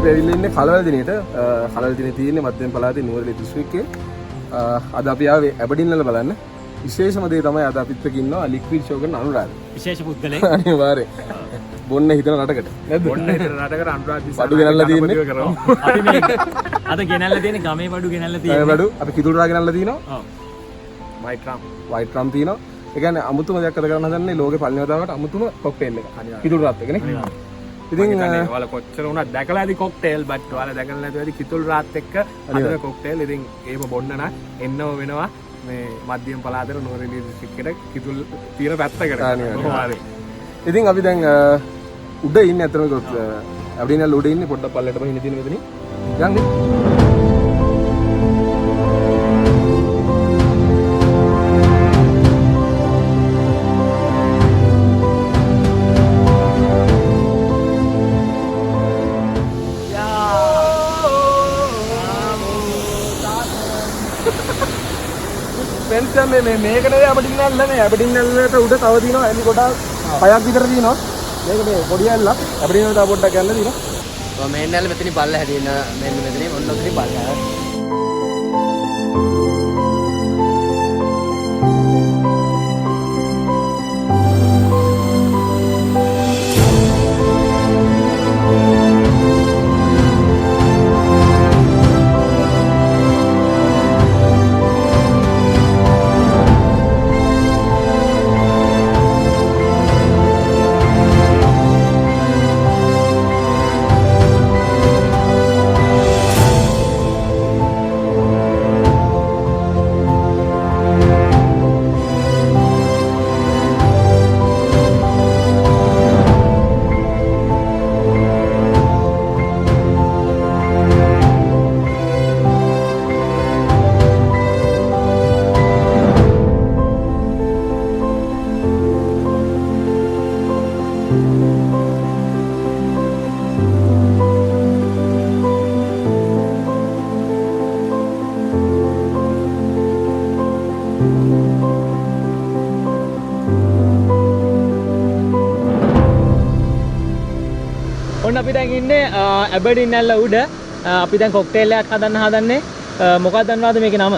අපි ඇවිල්ලා ඉන්නේ කලවල දිනේට. කලවල දිනේ තියෙන්නේ මධ්‍යම පළාතේ නුවරඑළිය දිස්ත්‍රික්කයේ. අද අපි ආවේ ඇබර්ඩීන් වල බලන්න. විශේෂම දේ තමයි අද අපිත් එක්ක ඉන්නවා ලික්විඩ් ෂෝ කරන අනුරාධ. විශේෂ පුද්ගලෙක්. අනිවාර්යෙන්. බොන්න හිතන රටකට. නේද? බොන්න හිතන රටකට අනුරාධ දිසා. බඩු ගෙනල්ලා තියෙන්නේ. අපි මේ අද ගෙනල්ලා තියෙන්නේ ගමේ බඩු ගෙනල්ලා තියෙන්නේ. බඩු අපි කිතුල් රා ගෙනල්ලා තිනවා. ඔව්. වයිට් රම් තියෙනවා. ඒ කියන්නේ අමුතුම දෙයක් අද කරන්න හදන්නේ ලෝකේ පළවෙනි වතාවට අමුතුම කොක්ටේල් එක. කිතුල් රාත් එක නේ. ඉතින් ඔයාලා කොච්චර වුණත් දැකලා ඇති කොක්ටේල් බට් ඔයාලා දැකලා නැතුව ඇති කිතුල් රාත් එක්ක හදන කොක්ටේල්. ඉතින් ඒව බොන්න නම් එන්නව වෙනවා මේ මධ්‍යම පළාතේ නුවරඑළිය දිස්ත්‍රික්කයට කිතුල් තියෙන පැත්තකට. හරි. ඉතින් අපි දැන් උඩ ඉන්නේ අතරම ඇබර්ඩීන් වල උඩ ඉන්නේ පොඩ්ඩක් පල්ලෙට බහින්න තියෙන මෙතනින්. යන්නේ. මේ මේක නෙවෙයි ඇබර්ඩීන් වල නේ. ඇබර්ඩීන් වලට උඩ තව තියෙනවා එලි කොටස් 6ක් විතර තියෙනවා. මේක මේ පොඩි ඇල්ලක්. ඇබර්ඩීන් වලට පොඩ්ඩක් යන්න තියෙනවා. ඔය මේන් ඇල්ල මෙතනින් පල්ල හැදෙන මෙන්න මෙතනින් ඔන්න ඔතනින් පල්ල. අපි දැන් ඉන්නේ ඇබර්ඩීන් ඇල්ල උඩ. අපි දැන් කොක්ටේල් එකක් හදන්නේ. මොකක්ද අනුරාධ මේකේ නම?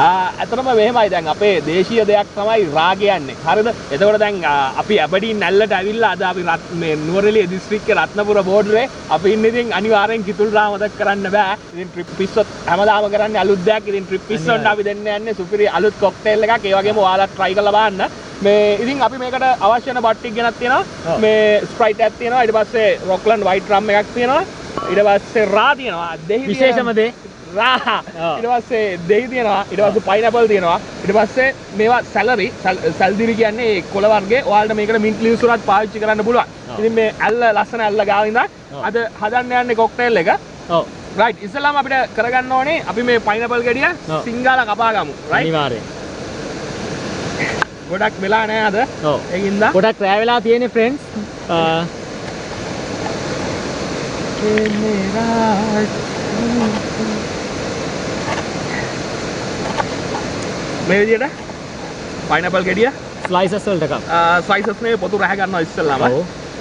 ඇත්තටම මෙහෙමයි දැන් අපේ දේශීය දෙයක් තමයි රා කියන්නේ. හරිද? එතකොට දැන් අපි ඇබර්ඩීන් ඇල්ලට ඇවිල්ලා අද අපි මේ නුවරඑළිය දිස්ත්‍රික්කයේ රත්නපුර බෝඩරේ අපි ඉන්නේ. ඉතින් අනිවාර්යෙන් කිතුල් රා මතක් කරන්න බෑ. ඉතින් ට්‍රිප් පිස්සොත් හැමදාම කරන්නේ අලුත් දෙයක්. ඉතින් ට්‍රිප් පිස්සොන්ට අපි දෙන්න යන්නේ සුපිරි අලුත් කොක්ටේල් එකක්. ඒ වගේම ඔයාලා try කරලා බලන්න. මේ ඉතින් අපි මේකට අවශ්‍ය වෙන බට් ටික ගෙනත් තියෙනවා. මේ ස්ප්‍රයිට් එකක් තියෙනවා. ඊට පස්සේ රොක්ලන්ඩ් වයිට් රම් එකක් තියෙනවා. ඊට පස්සේ රා තියෙනවා. දෙහි විශේෂම දේ රා. ඊට පස්සේ දෙහි තියෙනවා. ඊට පස්සේ පයිනැපල් තියෙනවා. ඊට පස්සේ මේවා සැලරි සල්දිරි කියන්නේ කොළ වර්ගයේ. ඔයාලට මේකට මින්ට් ලීව්ස් උනත් පාවිච්චි කරන්න පුළුවන්. ඉතින් මේ ඇල්ල ලස්සන ඇල්ල ගාව ඉඳන් අද හදන්න යන්නේ කොක්ටේල් එක. ඔව්. රයිට්. ඉස්සෙල්ලාම අපිට කරගන්න ඕනේ අපි මේ පයිනැපල් ගෙඩිය සිංගාලා කපා ගමු. රයිට්. අනිවාර්යෙන්. ගොඩක් වෙලා නෑ අද. ඔව්. ඒකින්ද ගොඩක් රෑ වෙලා තියෙන්නේ ෆ්‍රෙන්ඩ්ස්. මේ විදියට පයිනැපල් ගෙඩිය ස්ලයිසස් වලට කප. ස්ලයිසස් නේ පොතු රැහ ගන්නවා ඉස්සෙල්ලාම.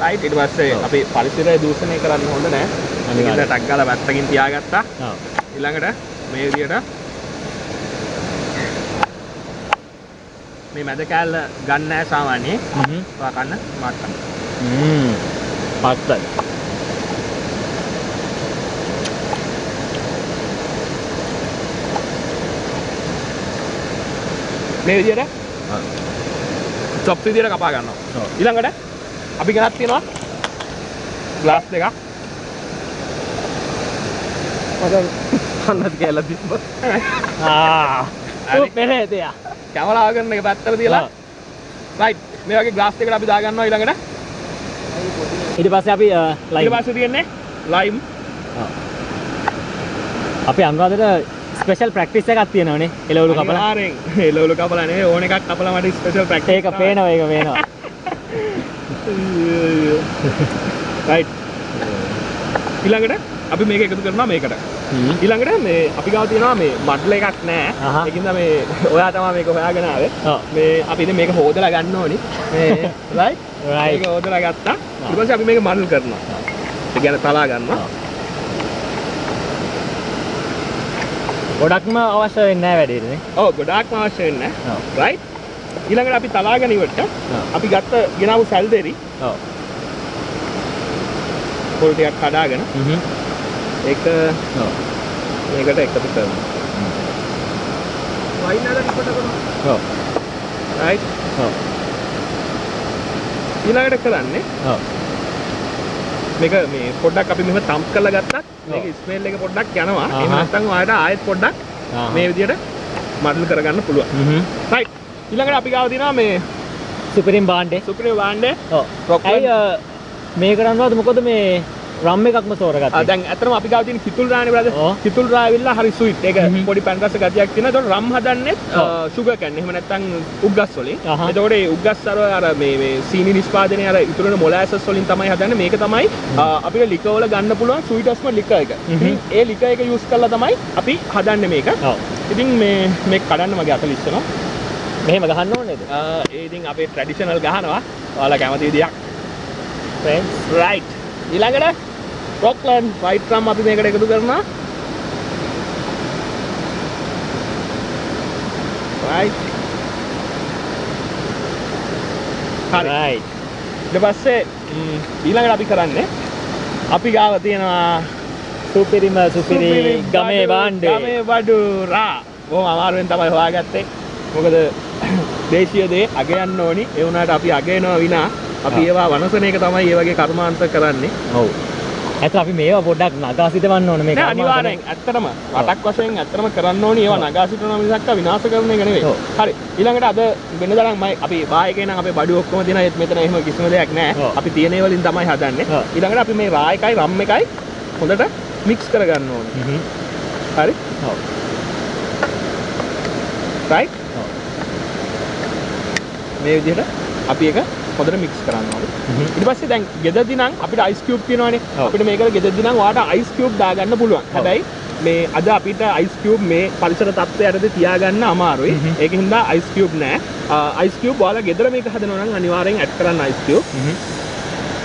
රයිට්. ඊට පස්සේ අපි පරිසරය දූෂණය කරන්න හොඳ නෑ. අනිවාර්යයෙන් ටක් ගාලා පැත්තකින් තියාගත්තා. ඔව්. ඊළඟට මේ විදියට මේ මැද කෑල්ල ගන්න නැහැ සාමාන්‍යයෙන්. ඔයා කන්න මාත් කන්න. පත්තයි. මේ විදියට චොප් විදියට කපා ගන්නවා. ඊළඟට අපි ගෙනත් තියනවා ග්ලාස් දෙකක්. මට කන්නත් කෑල්ල තිබ්බා. පෙරේ තියා. කැමරාව කරන එක පැත්තට තියලා රයිට් මේ වගේ ග්ලාස් එකකට අපි දා ගන්නවා ඊළඟට. ඊට පස්සේ අපි ලයිම්. ඊට පස්සේ තියෙන්නේ ලයිම්. අපි අනුරාධට ස්පෙෂල් ප්‍රැක්ටිස් එකක් තියෙනවනේ. එළවලු කපලා. අනිවාර්යෙන් එළවලු කපලා නෙවෙයි ඕන එකක් කපලා මට ස්පෙෂල් ප්‍රැක්ටිස්. ඒක පේනවා ඒක පේනවා. රයිට්. ඊළඟට අපි මේක එකතු කරනවා මේකට. ඊළඟට මේ අපි ගාව තියෙනවා මේ මඩල එකක් නෑ. ඒකින්ද මේ ඔයා තමයි මේක හොයාගෙන ආවේ. මේ අපි ඉතින් මේක හොදලා ගන්න ඕනි. මේ රයිට්. මේක හොදලා ගත්තා. ඊට පස්සේ අපි මේක මඩල් කරනවා. ඒ කියන්නේ තලා ගන්නවා. ගොඩක්ම අවශ්‍ය වෙන්නේ නැහැ වැඩේට නේ. ඔව් ගොඩාක්ම අවශ්‍ය වෙන්නේ නැහැ. ඔව්. රයිට්. ඊළඟට අපි තලාගෙන ඉවරට අපි ගත්ත ගෙනාවු සැල්දෙරි ඔව්. පොල් ටිකක් කඩාගෙන ඒක ඔව්. මේකට එකතු කරනවා. වයින් නේද ඉක්කොට කරනවා. ඔව්. රයිට්. ඔව්. ඊළඟට කරන්නේ ඔව්. මේක මේ පොඩ්ඩක් අපි මෙහෙම තම්ප් කරලා ගත්තත් මේක ස්මෙල් එක පොඩ්ඩක් යනවා. එහෙම නැත්නම් ඔයාලට ආයෙත් පොඩ්ඩක් මේ විදියට මඩල් කරගන්න පුළුවන්. රයිට්. ඊළඟට අපි ගාව දිනවා මේ සුපිරිම් බාණ්ඩේ. සුපිරිම් බාණ්ඩේ. ඔව්. ඇයි මේ කරන්නවද මොකද මේ රම් එකක්ම තෝරගත්තා. දැන් ඇත්තටම අපි ගාව තියෙන කිතුල් රානේ බ්‍රදර්. කිතුල් රා ඇවිල්ලා හරි ස්වීට්. ඒක පොඩි පැන් රස ගතියක් තියෙනවා. ඒතකොට රම් හදන්නෙත් සුගර් කෑන්. එහෙම නැත්නම් උග්ගස් වලින්. ඒතකොට ඒ උග්ගස් අර මේ සීනි නිෂ්පාදනය අර ඉතුරු වෙන මොලාසස් වලින් තමයි හදන්නේ. මේක තමයි අපිට ලිකර් වල ගන්න පුළුවන් ස්වීටස්ම ලිකර් එක. ඒ ලිකර් එක යූස් කරලා තමයි අපි හදන්නේ මේක. ඔව්. ඉතින් මේ කඩන්න මගේ අත ලිස්සනවා. මෙහෙම ගහන්න ඕනේද? ඒ ඉතින් අපේ ට්‍රැඩිෂනල් ගහනවා. ඔයාලා කැමති විදියක්. friends right. ඊළඟට රොක්ලන් වයිට් රම් අපි මේකට එකතු කරනවා. right. හරි. right. ඊට පස්සේ ඊළඟට අපි කරන්නේ අපි ගාව තියෙනවා සුපිරිම ගමේ බාණ්ඩේ. ගමේ බඩු රා. බොහොම අමාරුවෙන් තමයි හොයාගත්තේ. මොකද දේශීය දේ අගයන්න ඕනි. ඒ වුණාට අපි අගයනවා විනා අපි ඒවා වනසන එක තමයි මේ වගේ කර්මාන්ත කරන්නේ. ඔව්. ඇත්ත අපි මේවා පොඩ්ඩක් නගා සිටවන්න ඕන මේ කර්මාන්ත. අනිවාර්යෙන් ඇත්තටම රටක් වශයෙන් ඇත්තටම කරන්න ඕනි ඒවා නගා සිටවන මිසක් විනාශ කරන එක නෙවෙයි. හරි. ඊළඟට අද වෙනදානම් අපි බායකේ නම් අපේ බඩු ඔක්කොම තියෙනවා. ඒත් මෙතන එහෙම කිසිම දෙයක් නැහැ. අපි තියෙන ඒ වලින් තමයි හදන්නේ. ඊළඟට අපි මේ රා එකයි රම් එකයි හොඳට මික්ස් කරගන්න ඕනේ. හරි? ඔව්. right? මේ විදිහට අපි එක හොඳට මික්ස් කරන්න ඕනේ. ඊට පස්සේ දැන් ගෙදරදී නම් අපිට අයිස් කියුබ් තියෙනවානේ. අපිට මේකට ගෙදරදී නම් ඔයාලට අයිස් කියුබ් දාගන්න පුළුවන්. හැබැයි මේ අද අපිට අයිස් කියුබ් මේ පරිසර තත්ත්වයටදී තියාගන්න අමාරුයි. ඒකින් හින්දා අයිස් කියුබ් නැහැ. අයිස් කියුබ් ඔයාලා ගෙදර මේක හදනවා නම් අනිවාර්යෙන් ඇඩ් කරන්න අයිස් කියුබ්.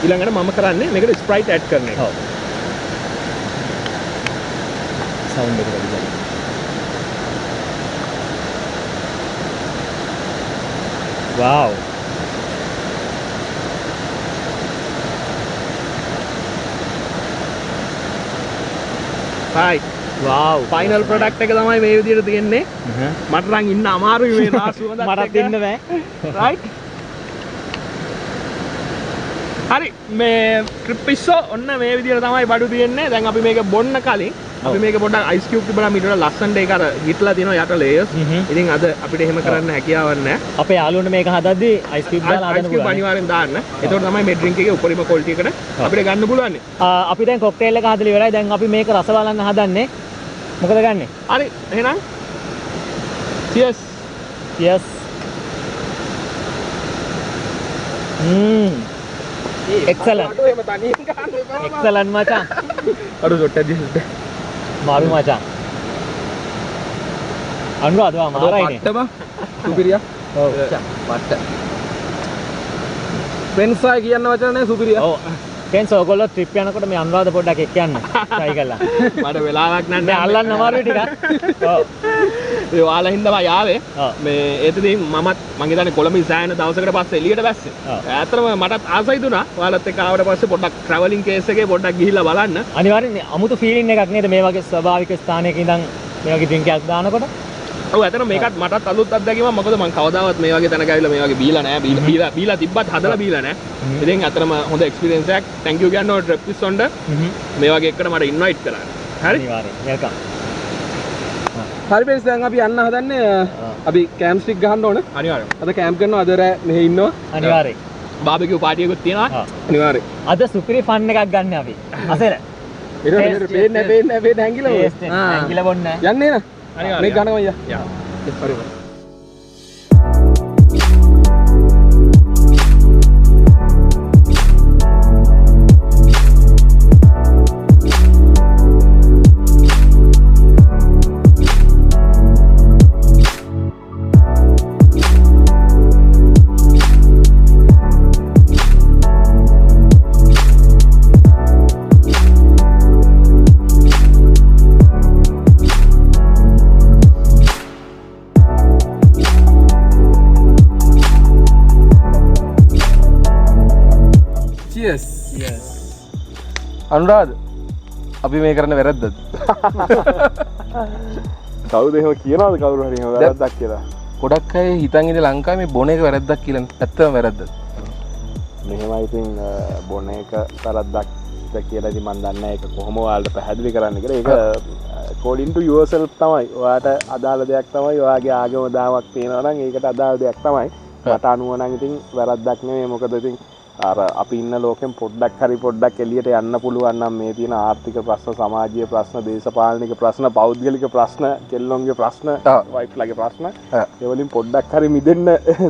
ඊළඟට මම කරන්නේ මේකට ස්ප්‍රයිට් ඇඩ් කරන එක. ඔව්. සවුන්ඩ් එක වැඩි කරගන්න. wow. right. wow. final product එක තමයි මේ විදිහට තියෙන්නේ. මට නම් ඉන්න අමාරුයි මේ රා සුවඳත් මටත් ඉන්න බෑ. right. හරි මේ ට්‍රිප්පිස්සෝ ඔන්න මේ විදිහට තමයි බඩු තියෙන්නේ. දැන් අපි මේක බොන්න කලින් අපි මේක පොඩ්ඩක් අයිස් කියුබ් තිබුණා ඊට වඩා ලස්සනට ඒක අර හිටලා තියෙනවා යට ලේයර්ස්. ඉතින් අද අපිට එහෙම කරන්න හැකියාවක් නැහැ. අපේ යාළුවන්ට මේක හදද්දී අයිස් කියුබ් දාලා හදන්න පුළුවන්. අනිවාර්යෙන් දාන්න. එතකොට තමයි මේ ඩ්‍රින්ක් එකේ උපරිම ක්වොලිටි එකට අපිට ගන්න පුළුවන්. අපි දැන් කොක්ටේල් එක හදලා ඉවරයි. දැන් අපි මේක රස බලන්න හදන්නේ. මොකද ගන්නෙ? හරි එහෙනම් cheers. cheers. excellent. excellent මචං. අර සොට්ටක් දිහට. මාළු මචං. අනුරාධා මාරයිනේ. පට්ටම සුපිරියා. ඔව්. පට්ට. වෙන්සයි කියන වචනේ සුපිරියා. ඔව්. කෙන්ස් ඔයගොල්ලෝ ට්‍රිප් යනකොට මේ අනුරාධ පොඩ්ඩක් එක්ක යන්න. try කරලා. මට වෙලාවක් නැහැ. මේ අල්ලන්න අමාරුයි ටිකක්. ඔව්. ඒ ඔයාලා හින්දා මම ආවේ. මේ ඒතදී මමත් මං හිතන්නේ කොළඹ ඉසෑන දවසකට පස්සේ එළියට බැස්සේ. ඇත්තටම මටත් ආසයි දුනා. ඔයාලත් එක්ක ආවට පස්සේ පොඩ්ඩක් ට්‍රැවලින් කේස් එකේ පොඩ්ඩක් ගිහිල්ලා බලන්න. අනිවාර්යෙන් අමුතු ෆීලින් එකක් නේද මේ වගේ ස්වභාවික ස්ථානයක ඉඳන් මේ වගේ ඩ්‍රින්ක් එකක් දානකොට. ඔව් ඇත්තටම මේකත් මටත් අලුත් අත්දැකීමක්. මොකද මං කවදාවත් මේ වගේ තැනක ඇවිල්ලා මේ වගේ බීලා නැහැ. බීලා තිබ්බත් හදලා බීලා නැහැ. ඉතින් ඇත්තටම හොඳ එක්ස්පීරියන්ස් එකක්. thank you කියන්න ඕන ට්‍රිප්ස් වොන්ට. මේ වගේ එකට මට ඉන්වයිට් කරා. හරි? අනිවාර්යෙන්. වෙල්කම්. හරි බේස් දැන් අපි යන්න හදන්නේ අපි කැම්ප් ස්ටික් ගහන්න ඕන. අනිවාර්යෙන්. අද කැම්ප් කරනවා අද රෑ මෙහෙ ඉන්නවා. අනිවාර්යෙන්. බාබිකියු පාටි එකක් තියෙනවා. අනිවාර්යෙන්. අද සුපිරි ෆන් එකක් ගන්න අපි. අසල. ඊට පේන්නේ හැංගිලා ඕන. හැංගිලා බොන්න. යන්නේ නේ. අනිවාර්යෙන්. මේක ගන්නවා අයියා. යා. හරි. අනුරාධ අපි මේ කරන්න වැරද්දද? කවුද එහෙම කියනවද කවුරු හරි එහෙම වැරද්දක් කියලා? ගොඩක් අය හිතන් ඉන්නේ ලංකාවේ මේ බොන එක වැරද්දක් කියලා. ඇත්තම වැරද්දද? මෙහෙමයි ඉතින් බොන එක වැරද්දක්ද කියලා ඉතින් මම දන්නේ නැහැ ඒක කොහොම ඔයාලට පැහැදිලි කරන්න කියලා. ඒක according to yourself තමයි. ඔයාට අදාළ දෙයක් තමයි. ඔයාගේ ආගම දාමක් තියෙනවා නම් ඒකට අදාළ දෙයක් තමයි. මට අනුව නම් ඉතින් වැරද්දක් නෙමෙයි. මොකද ඉතින් අර අපි ඉන්න ලෝකෙන් පොඩ්ඩක් එළියට යන්න පුළුවන් නම් මේ තියෙන ආර්ථික ප්‍රශ්න, සමාජීය ප්‍රශ්න, දේශපාලනික ප්‍රශ්න, පෞද්ගලික ප්‍රශ්න, කෙල්ලොන්ගේ ප්‍රශ්න, වයිෆ්ලාගේ ප්‍රශ්න ඒ වලින් පොඩ්ඩක් හරි මිදෙන්න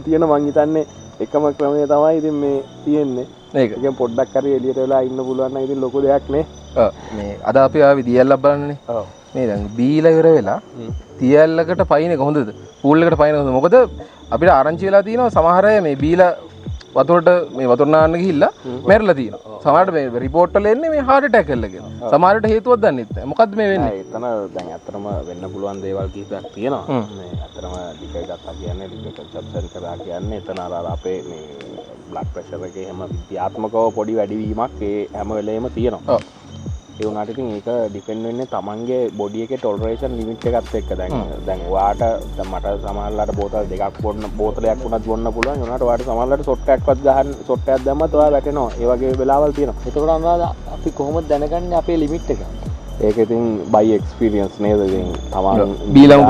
තියෙන මං හිතන්නේ එකම ක්‍රමය තමයි ඉතින් මේ තියෙන්නේ. ඒකෙන් පොඩ්ඩක් හරි එළියට වෙලා ඉන්න පුළුවන් නම් ඉතින් ලොකු දෙයක් නේ. මේ අද අපි ආවේ දියල්ලක් බලන්නනේ. මේ දැන් බීලා ඉවර වෙලා දියල්ලකට පයින් එක හොඳද? පූල් එකට පයින් හොඳද? මොකද අපිට ආරංචි වෙලා තියෙනවා සමහර අය මේ බීලා වතුරට මේ වතුර නාන්න ගිහිල්ලා මැරලා තියෙනවා. සමහරට මේ රිපෝට් වල එන්නේ මේ heart attack කියලා කියනවා. සමහරට හේතුවක් දන්නේ නැහැ. මොකද්ද මේ වෙන්නේ? එතන දැන් ඇත්තටම වෙන්න පුළුවන් දේවල් කිහිපයක් තියෙනවා. මේ ඇත්තටම ඩිකගත්තා කියන්නේ ඩික කන්සප්ෂන් කරා කියන්නේ එතන අර අපේ මේ බ්ලඩ් ප්‍රෙෂර් එකේ හැම විද්‍යාත්මකව පොඩි වැඩිවීමක් ඒ හැම වෙලේම තියෙනවා. ඒ වුණාට ඉතින් ඒක ඩිපෙන්ඩ් වෙන්නේ තමන්ගේ බොඩි එකේ ටොලරේෂන් ලිමිට් එකත් එක්ක. දැන් ඔයාට දැන් මට සමහරලාට බෝතල් දෙකක් බෝතලයක් වුණත් බොන්න පුළුවන්. ඒ වුණාට ඔයාට සමහරලාට ෂොට් එකක්වත් ගහන්න ෂොට් එකක් දැම්මත් ඔයා වැටෙනවා. ඒ වගේ වෙලාවල් තියෙනවා. එතකොට අනුරාධ අපි කොහොමද දැනගන්නේ අපේ ලිමිට් එක? ඒක ඉතින් බයි එක්ස්පීරියන්ස් නේද? ඉතින් තමන් බීලම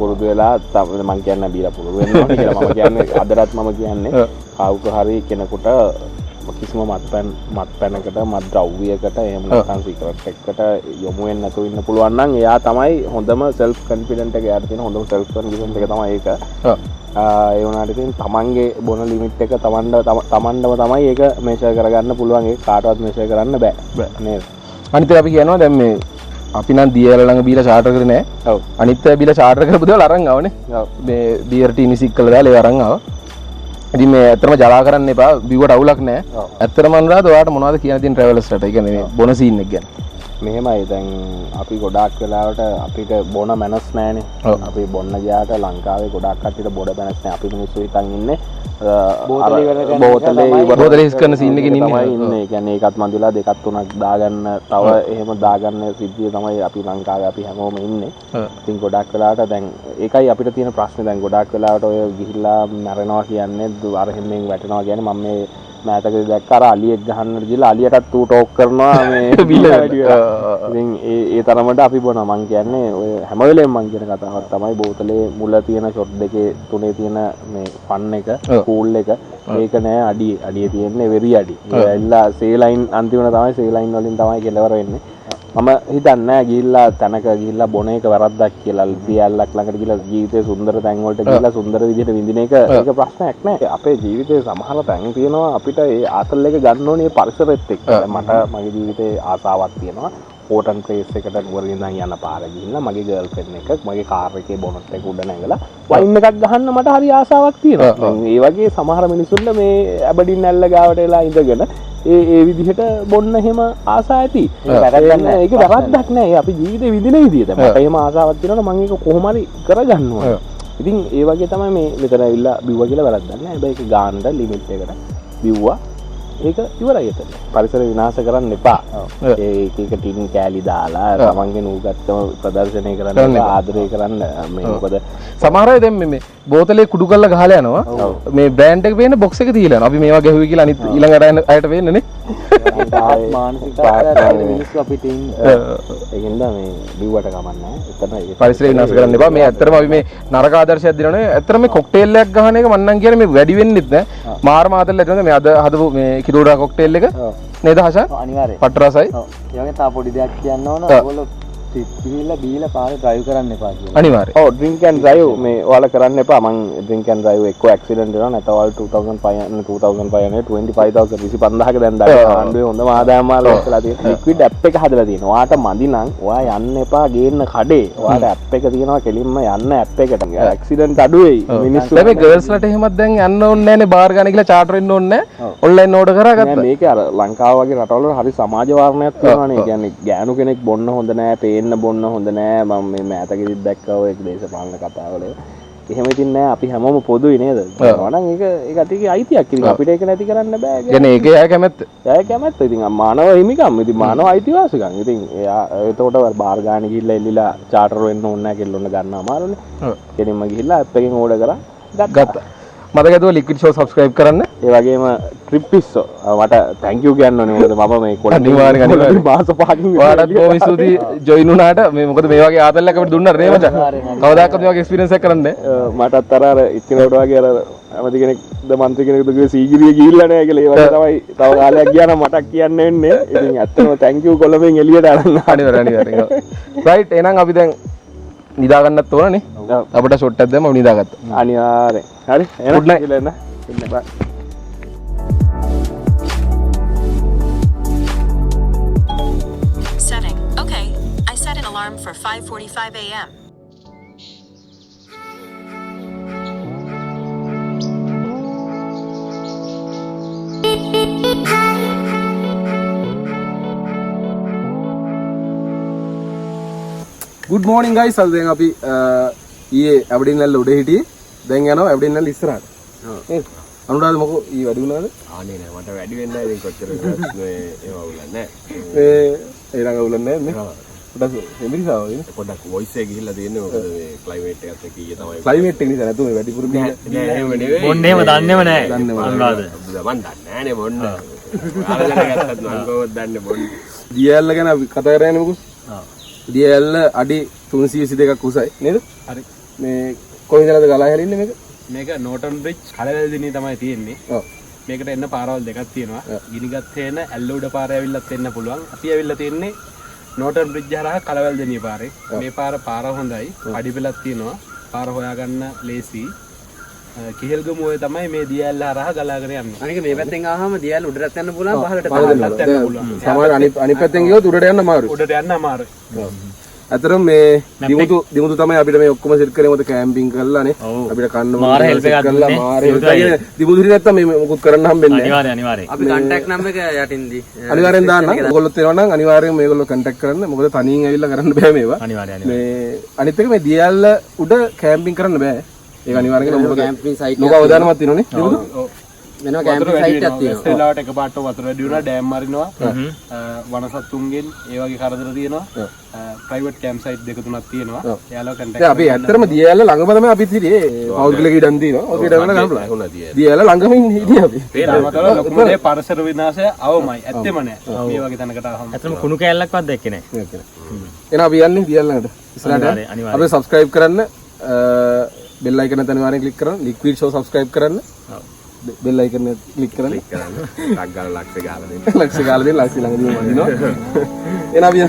පුරුදු වෙලා මම කියන්නේ බීලා පුරුදු වෙනවා කියලා මම කියන්නේ අදටත් මම කියන්නේ කවුක හරි කෙනෙකුට කිසිම මත්පැනකට මත් ද්‍රව්‍යයකට එහෙම නැත්නම් සිගරට් එකකට යොමු වෙන්න නැතුව ඉන්න පුළුවන් නම් එයා තමයි හොඳම self confident එක. එයාට තියෙන හොඳම self confident එක තමයි ඒක. ඒ වුණාට ඉතින් තමන්ගේ බොන ලිමිට් එක තමන්ටම තමයි ඒක මෙෂර් කරගන්න පුළුවන්. ඒක කාටවත් මෙෂර් කරන්න බෑ නේද? අනිත් අපි කියනවා දැන් මේ අපි නම් දියල ළඟ බීලා චාටර් කරේ නෑ. ඔව්. අනිත් අය බීලා චාටර් කරපු දේවල් අරන් ආවනේ. ඔව්. මේ බියර් ටීනි සික් කළා දාලා ඒ අරන් ආවා. ඉතින් මේ ඇත්තටම ජලා කරන්න එපා. බිව්වට අවුලක් නෑ. ඇත්තටම අනුරාධ ඔයාලට මොනවද කියන තියෙන ට්‍රැවලර්ස්ට? ඒ කියන්නේ මේ බොන සීන් එක ගැන. මෙහෙමයි දැන් අපි ගොඩාක් වෙලාවට අපිට බොන මැනස් නෑනේ. අපි බොන්න ගියාට ලංකාවේ ගොඩාක් කට්ටියට බොඩ මැනස් නෑ. අපි මිනිස්සු හිතන් ඉන්නේ බෝතලේ හිස් කරන සීන් එකේ ඉන්නේ. ඒ කියන්නේ ඒකත් මන්දිලා දෙකක් තුනක් දාගන්න තව එහෙම දාගන්න සිද්ධිය තමයි අපි ලංකාවේ අපි හැමෝම ඉන්නේ. ඉතින් ගොඩාක් වෙලාවට දැන් ඒකයි අපිට තියෙන ප්‍රශ්නේ. දැන් ගොඩාක් වෙලාවට ඔය ගිහිල්ලා මැරෙනවා කියන්නේ අර හැමෙන් වැටෙනවා කියන්නේ මම මේ මෑතකදී දැක්ක අර අලියෙක් ගහන්න ගිහලා අලියටත් ඌ ටෝක් කරනවා මේ බිල වැඩි වෙලා. ඉතින් ඒ තරමට අපි බොනවා. මං කියන්නේ ඔය හැම වෙලේම මං කියන කතාවක් තමයි බෝතලේ මුල තියෙන ෂොට් දෙකේ තුනේ තියෙන මේ ෆන් එක කූල් එක ඒක නෑ අඩියේ තියෙන්නේ වෙරි අඩි. ඒ ඇවිල්ලා සේලයින් අන්තිමට තමයි සේලයින් වලින් තමයි කෙලවර වෙන්නේ. මම හිතන්නේ නෑ ගිහිල්ලා තැනක ගිහිල්ලා බොන එක වැරද්දක් කියලා. දියල්ලක් ළඟට ගිහිල්ලා ජීවිතේ සුන්දර තැන් වලට ගිහිල්ලා සුන්දර විදිහට විඳින එක ඒක ප්‍රශ්නයක් නෑ. අපේ ජීවිතේ සමහර තැන් තියෙනවා අපිට ඒ ආතල් එක ගන්න ඕනේ පරිසරෙත් එක්ක. මට මගේ ජීවිතේ ආසාවක් තියෙනවා. හෝටන් ප්ලේස් එකට නුවරින් ඉඳන් යන පාර ගිහිල්ලා මගේ ගර්ල්ෆ්‍රෙන්ඩ් එක මගේ කාර් එකේ බොනට් එක උඩ නැගලා වයින් එකක් ගහන්න මට හරි ආසාවක් තියෙනවා. ඒ වගේ සමහර මිනිස්සුන්ට මේ ඇබඩින් නැල්ල ගාවට එලා ඉඳගෙන ඒ විදිහට බොන්න එහෙම ආසා ඇති. ඒක වැරද්දක් නෑ. අපි ජීවිතේ විඳින විදිහට මට එහෙම ආසාවක් තියෙනවා මම ඒක කොහොම හරි කරගන්න ඕන. ඉතින් ඒ වගේ තමයි මේ මෙතන ඇවිල්ලා බිව්වා කියලා වැරද්දක් නෑ. හැබැයි ඒක ගාන්න ලිමිට් එකට බිව්වා. ඒක ඉවරයි එතන. පරිසර විනාශ කරන්න එපා. ඒක ටින් කෑලි දාලා තමන්ගේ නූගත්තම ප්‍රදර්ශනය කරන්න ආදරය කරන්න මේ මොකද සමහර අය දැන් මේ බෝතලේ කුඩු කරලා ගහලා යනවා. මේ බ්‍රෑන්ඩ් එක පේන බොක්ස් එක තියලා යනවා. අපි මේවා ගැහුවේ කියලා අනිත් ඊළඟ අයට වෙන්නේ නේ. මානසික කාර්යය මිනිස්සු අපිට ඉන්නේ. ඒකින්ද මේ බිව්වට කමන්නේ. එතන පරිසර විනාශ කරන්න එපා. මේ ඇත්තටම අපි මේ නරක ආදර්ශයක් දෙනවනේ. ඇත්තටම මේ කොක්ටේල් එකක් ගහන එක මම නම් කියන්නේ මේ වැඩි වෙන්නෙත් නෑ. මාර මාතල් ඇතුළේ මේ අද හදපු මේ කිරෝඩා කොක්ටේල් එක නේද හෂා? අනිවාර්යයෙන්. පට රසයි. ඔව්. ඒ වගේ තා පොඩි දෙයක් කියන්න ඕන. ඔයගොල්ලෝ පිළිලා බීලා පාරේ ඩ්‍රයිව් කරන්න එපා කියලා. අනිවාර්යයෙන්. ඔව් ඩ්‍රින්ක් ඇන්ඩ් ඩ්‍රයිව් මේ ඔයාලා කරන්න එපා. මං ඩ්‍රින්ක් ඇන්ඩ් ඩ්‍රයිව් එක්ක ඇක්සිඩන්ට් වෙනවා. නැත්නම් ඔයාලා 2500 25000ක දැන් දාලා ආණ්ඩුවේ හොඳම ආදායම් මාලා ඉස්සලා තියෙන ලික්විඩ් ඇප් එක හදලා තියෙනවා. ඔයාට මදි නම් ඔයා යන්න එපා ගේන්න කඩේ. ඔයාට ඇප් එක තියෙනවා කෙලින්ම යන්න ඇප් එකට. ඇක්සිඩන්ට් අඩු වෙයි. මිනිස්සු මේ ගර්ල්ස්ලාට එහෙමත් දැන් යන්න ඕනේ නැහැනේ. බාර් ගන්න කියලා චාටර් වෙන්න ඕනේ නැහැ. ඔන්ලයින් ඕඩර් කරාගත්තා. මේක අර ලංකාව වගේ රටවල හරි සමාජ වාරණයක් තියෙනවානේ. ඒ කියන්නේ ගෑනු කෙනෙක් බොන්න හොඳ නැහැ, පේන්න බොන්න හොඳ නැහැ. මම මේ මෑතකෙදිත් දැක්කා ඔය දේශපාලන කතාවල. එහෙම ඉතින් නෑ අපි හැමෝම පොදුයි නේද? නෝනම් ඒක ටික අයිතියක්. ඉතින් අපිට ඒක නැති කරන්න බෑ. කියන්නේ ඒක එයා කැමැත්ත. එයා කැමැත්ත. ඉතින් මානව හිමිකම්. ඉතින් මානව අයිතිවාසිකම්. ඉතින් එයා එතකොට බාර් ගන්න ගිහිල්ලා එල්ලිලා චාටර් වෙන්න ඕනේ නැහැ කෙල්ලොන්න ගන්න අමාරුනේ. ඔව්. කෙලින්ම ගිහිල්ලා ඇප් එකෙන් ඕඩර් කරා ගත්තා. මතකද ලික්විඩ් ෂෝ සබ්ස්ක්‍රයිබ් කරන්න. ඒ වගේම ට්‍රිප් පිස්සෝ මට තැන්ක් යූ කියන්න ඕනේ. මොකද මම මේ කොළ අනිවාර්යෙන් මාස පහකින් ඔයාලට බොහොම ස්තුතියි ජොයින් වුණාට. මේ මොකද මේ වගේ ආතල්ලක් අපිට දුන්නා නේ මචං. කවදාකවත් මේ වගේ එක්ස්පීරියන්ස් එකක් කරන්නේ නැහැ. මටත් අර ඉක්කිනවට වගේ අර ඇමති කෙනෙක්ද මන්ත්‍රී කෙනෙක්ද කිව්වේ සීගිරිය ගිහිල්ලා නැහැ කියලා. ඒ වගේ තමයි තව කාලයක් ගියා නම් මටක් කියන්න වෙන්නේ. ඉතින් ඇත්තටම තැන්ක් යූ කොළඹෙන් එළියට අරන් අනිවාර්යෙන්. රයිට් එහෙනම් අපි දැන් නිදා ගන්නත් ඕනනේ. අපිට ෂොට් එකක් දැම්ම නිදාගත්තා. අනිවාර්යෙන්. හරි. Good night. Bye. Setting. Okay. I set an alarm for 5:45 a.m. Good morning guys. අද දැන් අපි ඊයේ ඇබර්ඩීන් වල උඩ හිටියේ. දැන් යනවා ඇබර්ඩීන් වල ඉස්සරහට. නේද? අනුරාධ මොකෝ ඊ වැඩි වුණාද? ආනේ නෑ මට වැඩි වෙන්නේ නැහැ ඉතින් කොච්චර මේ ඒව උලන්නේ නැහැ. ඒ ළඟ උලන්නේ නැහැ. පොඩක් එමිරිසාව නේ. පොඩක් වොයිස් එක ගිහිල්ලා තියෙන්නේ මොකද මේ ක්ලයිමේට් එකත් එක්ක ඊයේ තමයි. ක්ලයිමේට් එක නිසා නැතුව මේ වැඩිපුර නෑ එහෙම නෙවෙයි. මොන්නේ එහෙම දන්නේම නැහැ. අනුරාධ. මම දන්නේ නෑනේ මොන්න. ආරජනගත්තත් මම කොහොමද දන්නේ මොන්න. DL ගැන අපි කතා කරන්නේ මොකෝ? DL අඩි 322ක් උසයි නේද? හරි. මේ කොයින්දලද ගලා හැරින්නේ මේක? මේක නෝටන් බ්‍රිජ් කලවැල්දිනේ තමයි තියෙන්නේ. ඔව්. මේකට එන්න පාරවල් දෙකක් තියෙනවා. ගිනිගත්තේන ඇල්ල උඩ පාර ඇවිල්ලත් එන්න පුළුවන්. අපි ඇවිල්ලා තියෙන්නේ නෝටන් බ්‍රිජ් හරහා කලවැල්දිනේ පාරේ. මේ පාර හොඳයි. අඩිපෙලක් තියෙනවා. පාර හොයාගන්න ලේසි. කෙහෙල්ගමු ඔය තමයි මේ දියැල්ල හරහා ගලාගෙන යන්නේ. අනික මේ පැත්තෙන් ආවම දියැල්ල උඩට යන්න පුළුවන් පහළට යන්න පුළුවන්. සමහර අනිත් පැත්තෙන් ගියොත් උඩට යන්න අමාරුයි. උඩට යන්න අමාරුයි. අතරම මේ දිමුතු තමයි අපිට මේ ඔක්කොම සෙට් කරේ මොකද කැම්පින් කරලානේ අපිට කන්න මාර හෙල්ප් එකක් කරලා මාර හෙල්ප් එක දිමුතු හිරි නැත්තම් මේ මොකුත් කරන්න හම්බෙන්නේ නැහැ අනිවාර්යෙන් අපි කන්ටැක්ට් නම්බර් එක යටින්දී අනිවාර්යෙන් දාන්න ඔයගොල්ලොත් එනවා නම් අනිවාර්යෙන් මේගොල්ලෝ කන්ටැක්ට් කරන්න මොකද තනියෙන් ඇවිල්ලා කරන්න බෑ මේවා අනිවාර්යෙන් මේ අනිත් එක මේ දියැල්ල උඩ කැම්පින් කරන්න බෑ ඒක අනිවාර්යෙන් මොකද කැම්පින් සයිට් ලෝක අවදානමක් තියෙනවනේ දිමුතු වෙනවා කැම්පින් සයිට් එකක් තියෙනවා වෙලාවට එකපාරට වතුර වැඩි වුණා ඩෑම් මරිනවා වනසත්තුන්ගෙන් ඒ වගේ කරදර තියෙනවා ප්‍රයිවට් කැම්ප් සයිට් දෙක තුනක් තියෙනවා එයාලා කන්ටැක්ට් අපි ඇත්තටම දියැල්ල ළඟම තමයි අපිත් හිටියේ පෞද්ගලික ඉඩම් තියෙනවා ඔක ඉඩම් වල ගන්න පුළුවන් දියැල්ල ළඟම හිටියේ අපි ඒනමතර ලොකුම දේ පරිසර විනාශය අවමයි ඇත්තෙම නෑ මේ වගේ තැනකට ආවම ඇත්තම කුණු කෑල්ලක්වත් දැක්කේ නෑ එහෙනම් අපි යන්නේ දියැල්ල ළඟට ඉස්සරහට අපි සබ්ස්ක්‍රයිබ් කරන්න බෙල් අයිකන් එක අනිවාර්යෙන් ක්ලික් කරන්න ලික්විඩ් ෂෝ සබ්ස්ක්‍රයිබ් කරන්න බෙල් අයිකන් එක ක්ලික් කරන්න ටක් ගාලා ලක්ෂ ගාලා දෙන්න ලක්ෂ ගාලා දෙන්න ලක්ෂ ළඟදී වදිනවා එහෙනම් අපි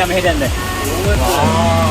මෙහෙට යන්න